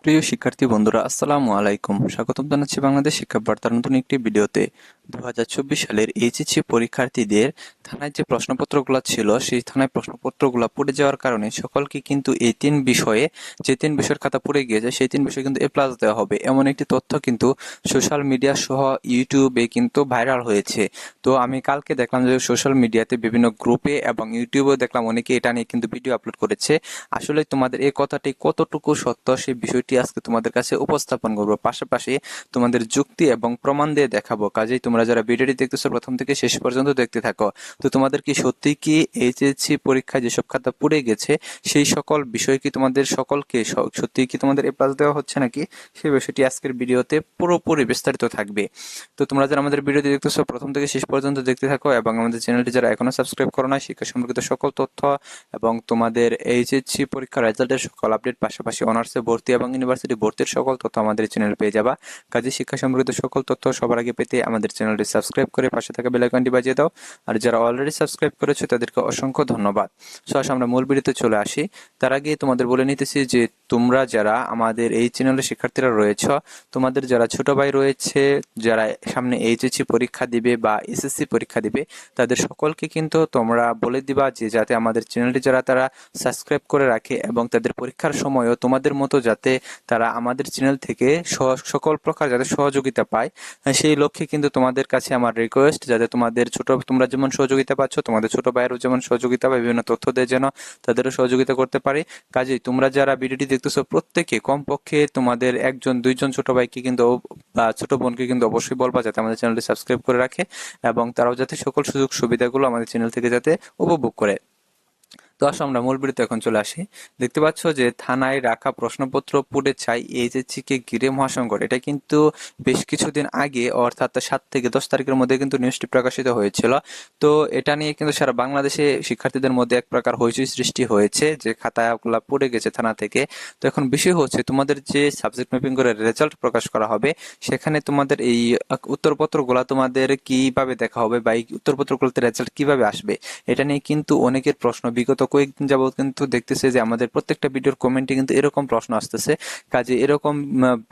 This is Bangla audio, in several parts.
প্রিয় শিক্ষার্থী বন্ধুরা, আসসালামু আলাইকুম। স্বাগতম জানাচ্ছি বাংলাদেশ শিক্ষা বার্তার নতুন একটি ভিডিওতে। 2024 সালের এইচএসসি পরীক্ষার্থীদের থানায় যে প্রশ্নপত্রগুলো ছিল, সেই থানায় প্রশ্নপত্রগুলো পড়ে যাওয়ার কারণে সকলকে কিন্তু এই তিন বিষয়ের খাতা পড়ে গিয়েছে, সেই তিন বিষয়ে কিন্তু A+ দেওয়া হবে, এমন একটি তথ্য কিন্তু সোশ্যাল মিডিয়া সহ ইউটিউবে কিন্তু ভাইরাল হয়েছে। তো আমি কালকে দেখলাম যে সোশ্যাল মিডিয়াতে বিভিন্ন গ্রুপে এবং ইউটিউবেও দেখলাম অনেকে এটা নিয়ে কিন্তু ভিডিও আপলোড করেছে। আসলে তোমাদের এই কথাটি কতটুকু সত্য সেই বিষয়টি আজকে তোমাদের কাছে উপস্থাপন করবো, পাশাপাশি তোমাদের যুক্তি এবং প্রমাণ দিয়ে দেখাবো। কাজেই তোমরা যারা ভিডিওটি দেখতেছো প্রথম থেকে শেষ পর্যন্ত দেখতে থাকো। তো তোমাদের কি সত্যি কি এইচএসসি পরীক্ষায় যেসব খাতা পুড়ে গেছে সেই সকল বিষয় কি তোমাদের সকলকে সত্যি কি তোমাদের A+ দেওয়া হচ্ছে নাকি, সেই বিষয়টি আজকের ভিডিওতে পুরোপুরি বিস্তারিত থাকবে। তো তোমরা যারা আমাদের ভিডিওটি দেখতেছো প্রথম থেকে শেষ পর্যন্ত দেখতে থাকো এবং আমাদের চ্যানেলটি যারা এখনো সাবস্ক্রাইব করো না, শিক্ষা সম্পর্কিত সকল তথ্য এবং তোমাদের এইচএসসি পরীক্ষার রেজাল্টের সকল আপডেট, পাশাপাশি অনার্সে ভর্তি এবং ইউনিভার্সিটি ভর্তির সকল তথ্য আমাদের চ্যানেল পেয়ে যাবা। কাজে শিক্ষা সম্পর্কিত সকল তথ্য সবার আগে পেতে আমাদের চ্যানেলটি সাবস্ক্রাইব করে পাশে থাকা বেল আইকনটি বাজিয়ে দাও। আর যারা অলরেডি সাবস্ক্রাইব করেছো তাদেরকে অসংখ্য ধন্যবাদ। সো আমরা মূল ভিডিওতে চলে আসি। তার আগে তোমাদের বলে নিতেছি যে তোমরা যারা আমাদের এই চ্যানেলের শিক্ষার্থীরা রয়েছ, তোমাদের যারা ছোট ভাই রয়েছে, যারা সামনে এইচএসসি পরীক্ষা দিবে বা এসএসসি পরীক্ষা দিবে, তাদের সকলকে কিন্তু তোমরা বলে দিবা যে যাতে আমাদের চ্যানেলটি যারা তারা সাবস্ক্রাইব করে রাখে এবং তাদের পরীক্ষার সময়ও তোমাদের মতো যাতে তারা আমাদের চ্যানেল থেকে সকল প্রকার যাতে সহযোগিতা পায়, সেই লক্ষ্যে কিন্তু তোমাদের কাছে আমার রিকোয়েস্ট, যাতে তোমরা যেমন সহযোগিতা পাচ্ছ, তোমাদের ছোট ভাইয়েরও যেমন সহযোগিতা পায়, বিভিন্ন তথ্য দিয়ে যেন তাদেরও সহযোগিতা করতে পারে। কাজেই তোমরা যারা ভিডিওটি দেখতেছো প্রত্যেকে কমপক্ষে তোমাদের একজন দুইজন ছোট ভাইকে কিন্তু বা ছোট বোনকে কিন্তু অবশ্যই বলবা যাতে আমাদের চ্যানেলটি সাবস্ক্রাইব করে রাখে এবং তারাও যাতে সকল সুযোগ সুবিধাগুলো আমাদের চ্যানেল থেকে যাতে উপভোগ করে। তো আসো আমরা মূল ভিডিওতে এখন চলে আসি। দেখতে পাচ্ছ যে থানায় রাখা প্রশ্নপত্র পুড়ে ছাই এইচএসসি কে ঘিরে মহাসংকট। এটা কিন্তু বেশ কিছুদিন আগে, অর্থাৎ 7 থেকে 10 তারিখের মধ্যে কিন্তু নিউজটি প্রকাশিত হয়েছিল। তো এটা নিয়ে কিন্তু সারা বাংলাদেশে শিক্ষার্থীদের মধ্যে এক প্রকার হইচই সৃষ্টি হয়েছে যে খাতাগুলা পুড়ে গেছে থানা থেকে। তো এখন বিষয় হচ্ছে তোমাদের যে সাবজেক্ট ম্যাপিং করে রেজাল্ট প্রকাশ করা হবে, সেখানে তোমাদের এই উত্তরপত্রগুলা তোমাদের কিভাবে দেখা হবে বা এই উত্তরপত্রগুলোতে রেজাল্ট কিভাবে আসবে, এটা নিয়ে কিন্তু অনেকের প্রশ্ন। বিগত কয়েকদিন যাবত কিন্তু দেখতেছে যে আমাদের প্রত্যেকটা ভিডিওর কমেন্টে কিন্তু এরকম প্রশ্ন আসতেছে। কাজে এরকম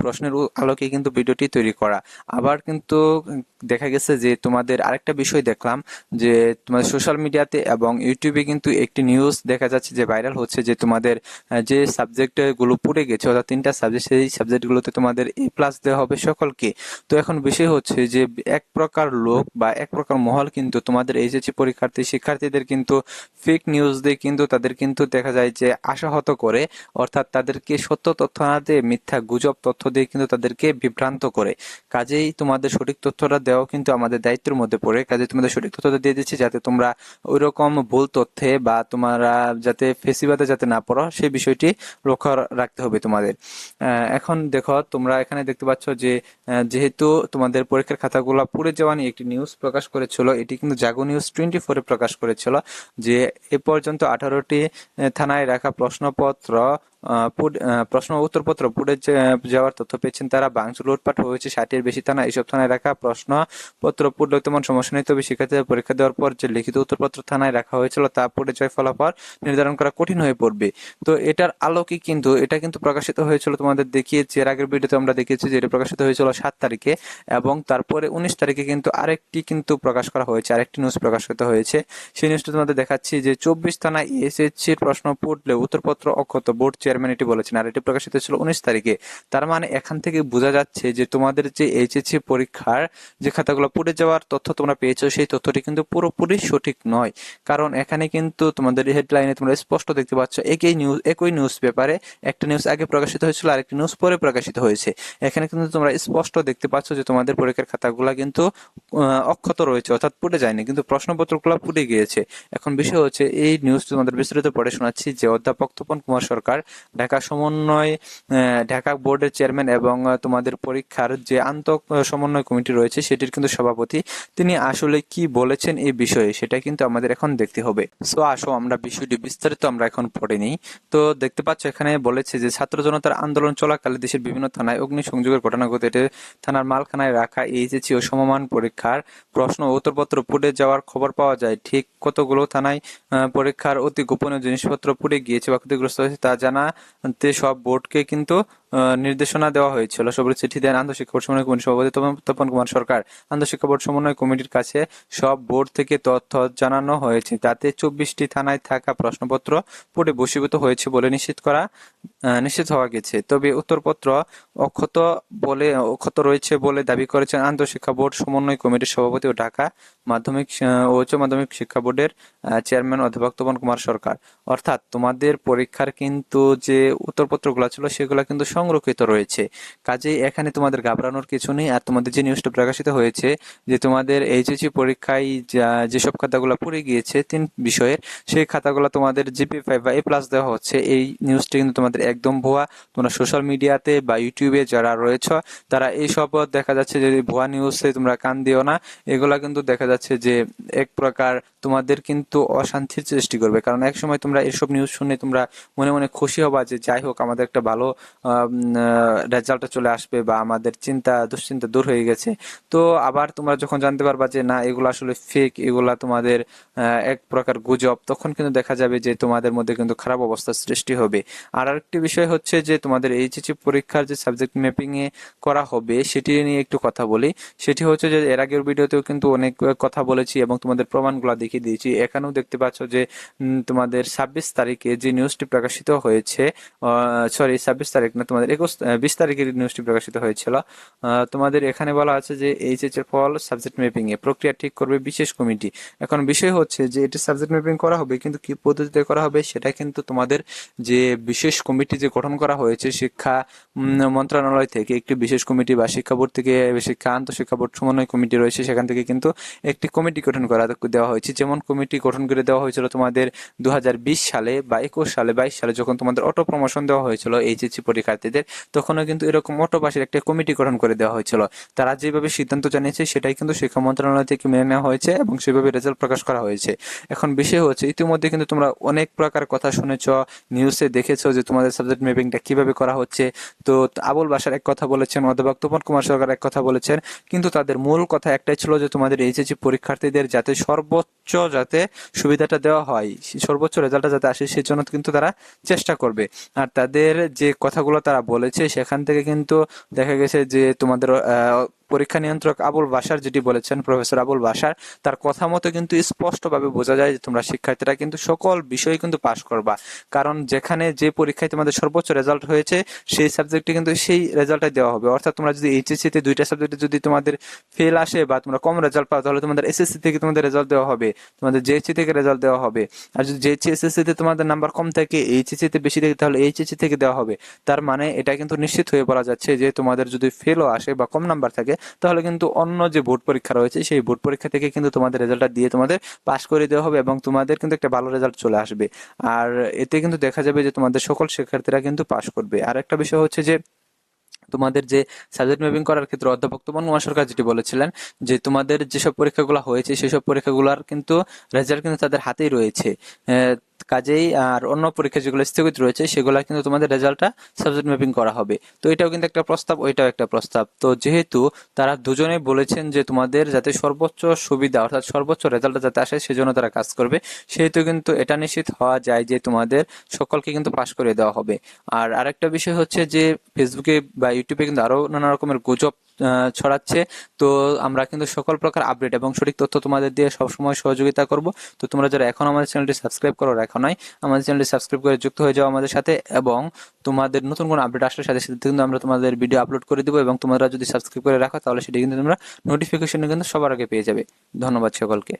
প্রশ্নের আলোকে কিন্তু ভিডিওটি তৈরি করা। আবার কিন্তু দেখা গেছে যে তোমাদের আরেকটা বিষয় দেখলাম যে তোমাদের সোশ্যাল মিডিয়াতে এবং ইউটিউবে কিন্তু একটি নিউজ দেখা যাচ্ছে যে ভাইরাল হচ্ছে যে তোমাদের যে সাবজেক্ট গুলো পড়ে গেছে, অর্থাৎ 3টা সাবজেক্ট, সেই সাবজেক্টগুলোতে তোমাদের A+ দেওয়া হবে সকলকে। তো এখন বিষয় হচ্ছে যে এক প্রকার লোক বা এক প্রকার মহল কিন্তু তোমাদের এইচএসসি শিক্ষার্থীদের কিন্তু ফেক নিউজ দিয়ে কিন্তু তাদের কিন্তু দেখা যায় যে আশাহত করে, অর্থাৎ তাদেরকে সত্য তথ্য না দিয়ে মিথ্যা গুজব তথ্য দিয়ে কিন্তু তাদেরকে বিভ্রান্ত করে। কাজেই তোমাদের সঠিক তথ্যটা দেওয়া কিন্তু আমাদের দায়িত্বের মধ্যে পড়ে। কাজে তোমাদের সঠিক তথ্যটা দিয়ে দিচ্ছি যাতে তোমরা ওইরকম ভুল তথ্যে বা তোমরা যাতে ফেসিবাদে যাতে না পড়ো, সেই বিষয়টি লক্ষ্য রাখতে হবে তোমাদের। এখন দেখো, তোমরা এখানে দেখতে পাচ্ছ যে যেহেতু তোমাদের পরীক্ষার খাতাগুলো পুড়ে যাওয়া নিয়ে একটি নিউজ প্রকাশ করেছিল, এটি কিন্তু জাগো নিউজ 24-এ প্রকাশ করেছিল যে এ পর্যন্ত 18টি থানায় রাখা প্রশ্ন উত্তরপত্র পুড়ে যাওয়ার তথ্য পেয়েছেন তারা। ভাঙচুর লুটপাট হয়েছে 60-এর বেশি থানা। এইসব থানায় রাখা প্রশ্নপত্র পুড়লে তেমন সমস্যা নেই, তবে শিক্ষার্থীদের পরীক্ষা দেওয়ার পর যে লিখিত উত্তরপত্র থানায় রাখা হয়েছিল তা পুড়ে যায়, ফলাফল নির্ধারণ করা কঠিন হয়ে পড়বে। তো এটার আলোকে কিন্তু এটা কিন্তু প্রকাশিত হয়েছিল, তোমাদের দেখিয়েছি এর আগের ভিডিওতে, আমরা দেখিয়েছি যে এটা প্রকাশিত হয়েছিল 7 তারিখে এবং তারপরে 19 তারিখে কিন্তু আরেকটি কিন্তু প্রকাশ করা হয়েছে, আরেকটি নিউজ প্রকাশিত হয়েছে। সেই নিউজটা তোমাদের দেখাচ্ছি যে 24 থানায় এসএসসির প্রশ্ন পড়লে উত্তরপত্র অক্ষত, বোর্ড চেয়ারম্যান এটি বলেছেন। আর এটি প্রকাশিত ছিল 19 তারিখে। তার মানে এখান থেকে বোঝা যাচ্ছে যে তোমাদের যে এইচএসসি পরীক্ষার যে খাতাগুলো পুড়ে যাওয়ার তথ্য তোমরা পেয়েছো, সেই তথ্যটি কিন্তু পুরোপুরি সঠিক নয়। কারণ এখানে কিন্তু তোমাদের হেডলাইনে তোমরা স্পষ্ট দেখতে পাচ্ছ একই নিউজ পেপারে একটা নিউজ আগে প্রকাশিত হয়েছিল, আরেকটি নিউজ পরে প্রকাশিত হয়েছে। এখানে কিন্তু তোমরা স্পষ্ট দেখতে পাচ্ছ যে তোমাদের পরীক্ষার খাতাগুলা কিন্তু অক্ষত রয়েছে, অর্থাৎ পুড়ে যায়নি, কিন্তু প্রশ্নপত্রগুলো পুড়ে গিয়েছে। এখন বিষয় হচ্ছে এই নিউজ তোমাদের বিস্তারিত পড়ে শোনাচ্ছি যে অধ্যাপক তপন কুমার সরকার, ঢাকা বোর্ডের চেয়ারম্যান এবং তোমাদের পরীক্ষার যে সমন্বয় কমিটি রয়েছে সেটির কিন্তু সভাপতি, তিনি আসলে কি বলেছেন এই বিষয়ে সেটা কিন্তু আমাদের এখন দেখতে হবে। সো আসো আমরা বিষয়টি বিস্তারিত আমরা এখন পড়ে নিই। তো দেখতে পাচ্ছ এখানে বলেছে যে ছাত্র জনতার আন্দোলন চলাকালে দেশের বিভিন্ন থানায় অগ্নিসংযোগের ঘটনা ঘটে। থানার মালখানায় রাখা এইচএসসি ও সমমান পরীক্ষার প্রশ্ন ও উত্তরপত্র পুড়ে যাওয়ার খবর পাওয়া যায়। ঠিক কতগুলো থানায় পরীক্ষার অতি গোপনীয় জিনিসপত্র পুড়ে গিয়েছে বা ক্ষতিগ্রস্ত হয়েছে তা জানা তে সব বোর্ডকে কিন্তু নির্দেশনা দেওয়া হয়েছিল। সবুজ চিঠি দেন আন্তঃশিক্ষা বোর্ড সমন্বয় কমিটির সভাপতি তপন কুমার সরকার। আন্তঃশিক্ষা বোর্ড সমন্বয় কমিটির কাছে সব বোর্ড থেকে তথ্য জানানো হয়েছে, তাতে 24টি থানায় থাকা প্রশ্নপত্র পড়ে বশীভূত হয়েছে বলে নিশ্চিত হওয়া গেছে। তবে উত্তরপত্র অক্ষত রয়েছে বলে দাবি করেছেন আন্তঃশিক্ষা বোর্ড সমন্বয় কমিটির সভাপতি ও ঢাকা মাধ্যমিক ও উচ্চ মাধ্যমিক শিক্ষা বোর্ডের চেয়ারম্যান অধ্যাপক তপন কুমার সরকার। অর্থাৎ তোমাদের পরীক্ষার কিন্তু যে উত্তরপত্রগুলো ছিল সেগুলো কিন্তু সংরক্ষিত রয়েছে, কাজেই এখানে তোমাদের ঘাবড়ানোর কিছু নেই। আর তোমাদের যে নিউজটা প্রকাশিত হয়েছে যে তোমাদের এইচএসসি পরীক্ষায় যেসব খাতাগুলো পড়ে গিয়েছে 3 বিষয়ের, সেই খাতাগুলো তোমাদের GPA 5 বা A+ দেওয়া হচ্ছে, এই নিউজটা কিন্তু তোমাদের একদম ভুয়া। তোমরা সোশ্যাল মিডিয়াতে বা ইউটিউবে যারা রয়েছ তারা এইসব দেখা যাচ্ছে যে ভুয়া নিউজে তোমরা কান দিও না। এগুলা কিন্তু দেখা যাচ্ছে যে এক প্রকার তোমাদের কিন্তু অশান্তির সৃষ্টি করবে, কারণ এক সময় তোমরা এইসব নিউজ শুনে তোমরা মনে মনে খুশি হবা যে যাই হোক আমাদের একটা ভালো রেজাল্ট চলে আসবে বা আমাদের দুশ্চিন্তা দূর হয়ে গেছে। তো আবার তোমরা যখন জানতে পারবা যে না এগুলো আসলে ফেক, এগুলা তোমাদের এক প্রকার গুজব, তখন কিন্তু দেখা যাবে যে তোমাদের মধ্যে কিন্তু খারাপ অবস্থার সৃষ্টি হবে। আর আরেকটি বিষয় হচ্ছে যে তোমাদের এইচএসসি পরীক্ষার যে সাবজেক্ট ম্যাপিং এ করা হবে সেটি নিয়ে একটু কথা বলি। সেটি হচ্ছে যে এর আগের ভিডিওতেও কিন্তু অনেক কথা বলেছি এবং তোমাদের প্রমাণগুলো দেখিয়ে দিয়েছি। এখানেও দেখতে পাচ্ছ যে তোমাদের 26 তারিখে যে নিউজটি প্রকাশিত হয়েছে, সরি 26 তারিখ না, তোমাদের 20 তারিখের নিউজটি প্রকাশিত হয়েছিল। তোমাদের এখানে বলা আছে যে এইচএস এর ফল সাবজেক্ট ম্যাপিং এ প্রক্রিয়া ঠিক করবে বিশেষ কমিটি। এখন বিষয় হচ্ছে যে এটি সাবজেক্ট ম্যাপিং করা হবে, কিন্তু কি পদ্ধতিতে করা হবে সেটা কিন্তু তোমাদের যে বিশেষ কমিটি যে গঠন করা হয়েছে শিক্ষা মন্ত্রণালয় থেকে, একটি বিশেষ কমিটি বা শিক্ষা বোর্ড থেকে শিক্ষা আন্তঃশিক্ষা বোর্ড সমন্বয় কমিটি রয়েছে, সেখান থেকে কিন্তু একটি কমিটি গঠন করা দেওয়া হয়েছে। যেমন কমিটি গঠন করে দেওয়া হয়েছিল তোমাদের 2020 সালে বা 21 সালে 22 সালে যখন তোমাদের অটো প্রমোশন দেওয়া হয়েছিল এইচএসসি পরীক্ষার্থীদের, তখনও কিন্তু এরকম অটো পাশের একটা কমিটি গঠন করে দেওয়া হয়েছিল। তারা যেভাবে সিদ্ধান্ত জানিয়েছে সেটাই কিন্তু শিক্ষা মন্ত্রণালয় থেকে মেনে নেওয়া হয়েছে এবং সেভাবে রেজাল্ট প্রকাশ করা হয়েছে। এখন বিষয় হচ্ছে ইতিমধ্যে কিন্তু তোমরা অনেক প্রকার কথা শুনেছ, নিউজে দেখেছো যে তোমাদের সাবজেক্ট ম্যাপিংটা কিভাবে করা হচ্ছে। তো আবুল বাশার এক কথা বলেছেন, অধ্যাপক তপন কুমার সরকার এক কথা বলেছেন, কিন্তু তাদের মূল কথা একটাই ছিল যে তোমাদের এইচএসসি পরীক্ষার্থীদের যাতে সর্বোচ্চ সুবিধাটা দেওয়া হয়, সর্বোচ্চ রেজাল্টটা যাতে আসে সেজন্য কিন্তু তারা চেষ্টা করবে। আর তাদের যে কথাগুলো তারা বলেছে সেখান থেকে কিন্তু দেখা গেছে যে তোমাদের পরীক্ষা নিয়ন্ত্রক আবুল বাশার যেটি বলেছেন, প্রফেসর আবুল বাশার, তার কথা মতো কিন্তু স্পষ্টভাবে বোঝা যায় যে তোমরা শিক্ষার্থীরা কিন্তু সকল বিষয়ে কিন্তু পাশ করবা, কারণ যেখানে যে পরীক্ষায় তোমাদের সর্বোচ্চ রেজাল্ট হয়েছে সেই সাবজেক্টে কিন্তু সেই রেজাল্টটাই দেওয়া হবে। অর্থাৎ তোমরা যদি এইচএসসি তে 2টা সাবজেক্টে যদি তোমাদের ফেল আসে বা তোমরা কম রেজাল্ট পাও, তাহলে তোমাদের এসএসসি থেকে তোমাদের রেজাল্ট দেওয়া হবে, তোমাদের জেএসসি থেকে রেজাল্ট দেওয়া হবে। আর যদি জেএসসি এসএসসি তে তোমাদের নাম্বার কম থাকে, এইচএসসি তে বেশি থাকে, তাহলে এইচএসসি থেকে দেওয়া হবে। তার মানে এটা কিন্তু নিশ্চিত হয়ে বলা যাচ্ছে যে তোমাদের যদি ফেলও আসে বা কম নাম্বার থাকে, তাহলে কিন্তু অন্য যে বোর্ড পরীক্ষা রয়েছে সেই বোর্ড পরীক্ষা থেকে কিন্তু তোমাদের রেজাল্টটা দিয়ে তোমাদের পাশ করে দেওয়া হবে এবং তোমাদের কিন্তু একটা ভালো রেজাল্ট চলে আসবে। আর এতে কিন্তু দেখা যাবে যে তোমাদের সকল শিক্ষার্থীরা কিন্তু পাশ করবে। আর একটা বিষয় হচ্ছে যে তোমাদের যে সাবজেক্ট ম্যাপিং করার ক্ষেত্রে অধ্যাপক তপন কুমার সরকার যেটি বলেছিলেন যে তোমাদের যেসব পরীক্ষাগুলো হয়েছে সেসব পরীক্ষাগুলোর কিন্তু রেজাল্ট কিন্তু তাদের হাতেই রয়েছে। কাজেই আর অন্য পরীক্ষা যেগুলো স্থগিত রয়েছে সেগুলো কিন্তু তোমাদের রেজাল্টটা সাবজেক্ট ম্যাপিং করা হবে। তো এটাও কিন্তু একটা প্রস্তাব, ওইটাও একটা প্রস্তাব। তো যেহেতু তারা দুজনেই বলেছেন যে তোমাদের যাতে সর্বোচ্চ সুবিধা অর্থাৎ সর্বোচ্চ রেজাল্টটা যাতে আসে সেজন্য তারা কাজ করবে, সেহেতু কিন্তু এটা নিশ্চিত হওয়া যায় যে তোমাদের সকলকে কিন্তু পাশ করে দেওয়া হবে। আর আরেকটা বিষয় হচ্ছে যে ফেসবুকে বা ইউটিউবে কিন্তু আরো নানা রকমের গুজব ছড়াচ্ছে। তো আমরা কিন্তু সকল প্রকার আপডেট এবং সঠিক তথ্য তোমাদের দিয়ে সবসময় সহযোগিতা করব। তো তোমরা যারা এখন আমাদের চ্যানেলটি সাবস্ক্রাইব করো রাখো নাই, আমাদের চ্যানেলটি সাবস্ক্রাইব করে যুক্ত হয়ে যাও আমাদের সাথে, এবং তোমাদের নতুন কোনো আপডেট আসলে সাথে সাথে কিন্তু আমরা তোমাদের ভিডিও আপলোড করে দিব, এবং তোমরা যদি সাবস্ক্রাইব করে রাখো তাহলে সেটা কিন্তু তোমরা নোটিফিকেশন কিন্তু সবার আগে পেয়ে যাবে। ধন্যবাদ সকলকে।